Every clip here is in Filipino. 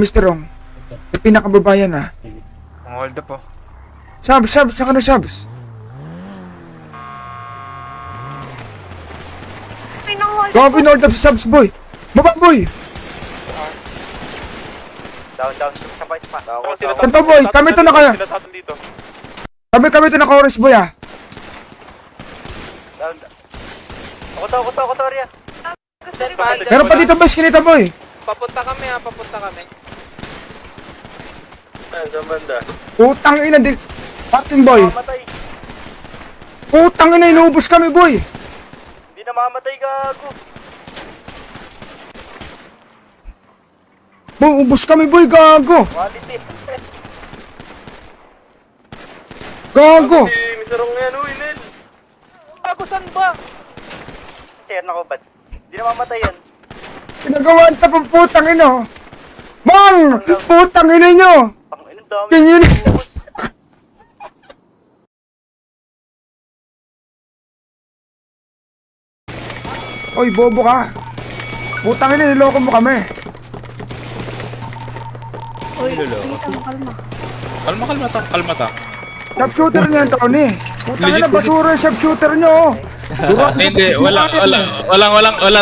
Mr. Rong, may pinakababayan ah. Mga hold up po. Subs, saan ka na subs? Gawa pinold up sa subs, boy. Baba, boy. Down, sabay pa. Ito, boy, kami ito na kaya. Kami ito na ka-orange, boy ah. Down. Ako to, Ria. Meron pa dito, boy, skinita, boy. Papunta kami ha, papunta kami. Saan banda? Putang ina, di... Parking, boy. Mamatay. Putang ina, inuubos kami, boy. Hindi na mamatay, gago. Boy, ubos kami, boy, gago. Quality. Gago. Si Mr. Rong yan, uy, Nel. Gago, saan ba? Share na ko, ba't? Hindi na mamatay yan. Pinagawaan ta pang putang ina. Mang! Putang ina nyo. Ang inang dami. Tingin. Oy, bobo ka. Putang ina, niloko mo kami. Kalma ta. Sharpshooter niyan, Tony. Putang ina, basura yung sharpshooter nyo. Hindi, wala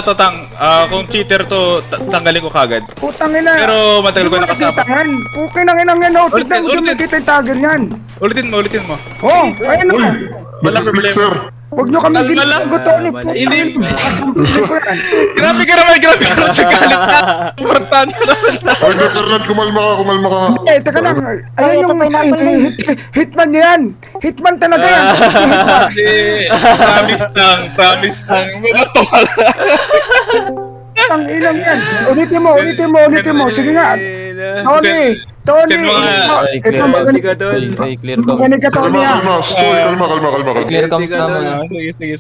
to tang. Kung cheater to, tanggalin ko kagad. Putang ina. Pero matagal ko nakasama. Pukin ang inang yan, oh. Tignan mo, Ulitin. nakita yung tagger niyan. Ulitin mo. Oh, ayun o. Walang problema. Huwag nyo kami Kalma lang. ginagawa, Tony. Putang Hindi. ina, kasampilin ko yan. Grabe ka sa galit na. Importante naman. Ay, Fernand, kumalma ka. Eh, teka lang. Ayun yung hitman niya yan. Hitman talaga yan. Kasi, promise lang. Bumato ka lang. Ang ilang yan. Ulitin mo. Sige nga. Tony. Send mo nga. Ito magaling ka, Tony. Clear comms. Magaling ka, Tony, ah. Kalma, Stoy, kalma. Clear comms nga muna.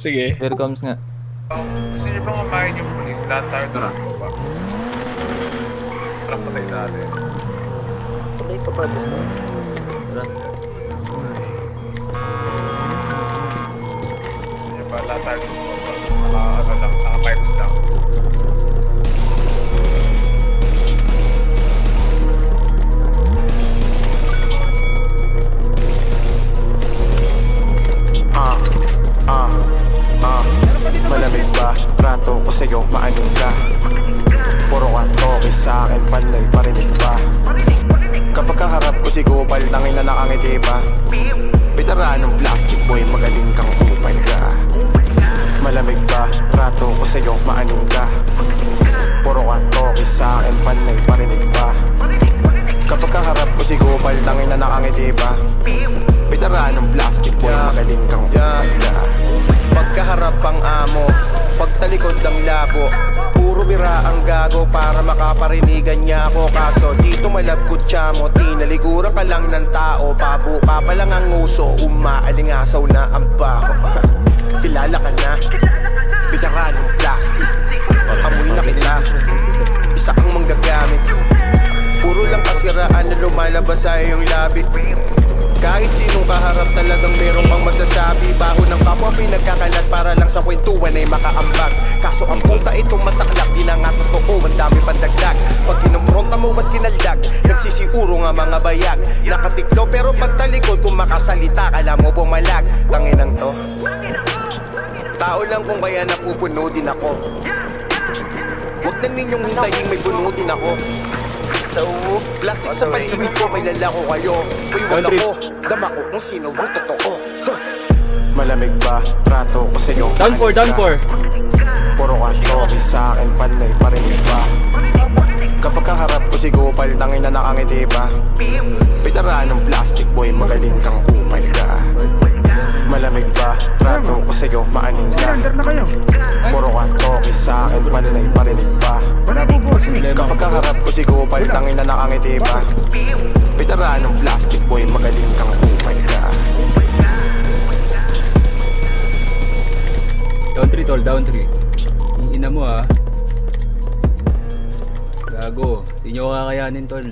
Sige. Clear comms nga. Gusto niyo bang umahin yung pulis? Lahat tayo turakbo ba? Turakbo tayo dati. Gusto niyo ba lahat tayo naka-pipes lang? Malamig ba? Trato ko sa'yo, maaning ka. Puro ka toke sa'kin, panay parinig ba? Kapag kaharap ko si Gopal, tangin na nakangiti pa. Veteranong plastic boy, magaling kang upal ka. Malamig ba? Trato ko sa'yo, maaning ka. Puro ka toke sa'kin, panay parinig ba? Kapag kaharap ko si Gopal, tangin na nakangiti pa. Veteranong plastic boy, magaling kang upal ka. Pagkaharap ang amo, pagtalikod ang labo. Puro bira ang gago para makaparinigan niya ako. Kaso dito malabgot siya mo, tinaliguran ka lang ng tao. Pabuka pa lang ang uso, umaalingasaw na ang baho. Kilala ka na, veteranong plastic. Amoy na kita, isa kang manggagamit. Puro lang kasiraan na lumalabas sa iyong labi. Kahit sinong kaharap talagang meron kang masasabi. Baho ng kapwa pinagkakalat para lang sa kwentuhan ay makaambag. Kaso ang puta itong masaklap, di na nga totoo, ang dami pandagdag. Pag kinumpronta mo at kinaldag, nagsisiuro nga mga bayag. Nakatiklo pero pagtalikod kung makasalita, kala mo bumalag. Tanginang to, tao lang kung kaya napupuno din ako. Huwag na ninyong hintayin may buno din ako. Plastic sa paligid ko, may lalako kayo. Uy, wag ako, dama ko kung sino ang totoo. Malamig ba? Trato ko sa'yo. Down 4. Puro ka toke sa'kin, panay parinig ba? Kapag kaharap ko si Gopal, tangin na nakangiti pa. Veteranong plastic boy, magaling kang upal ka. Malamig ba? Trato ko sa'yo, maaning ka. Puro ka toke sa'kin, panay parinig ba? Kapag kaharap ko si Gopal, tangin na nakangiti pa. Veteranong plastic boy, magaling kang upal ka. Down 3. Ang ina mo ha. Gago, di nyo kakayanin tol.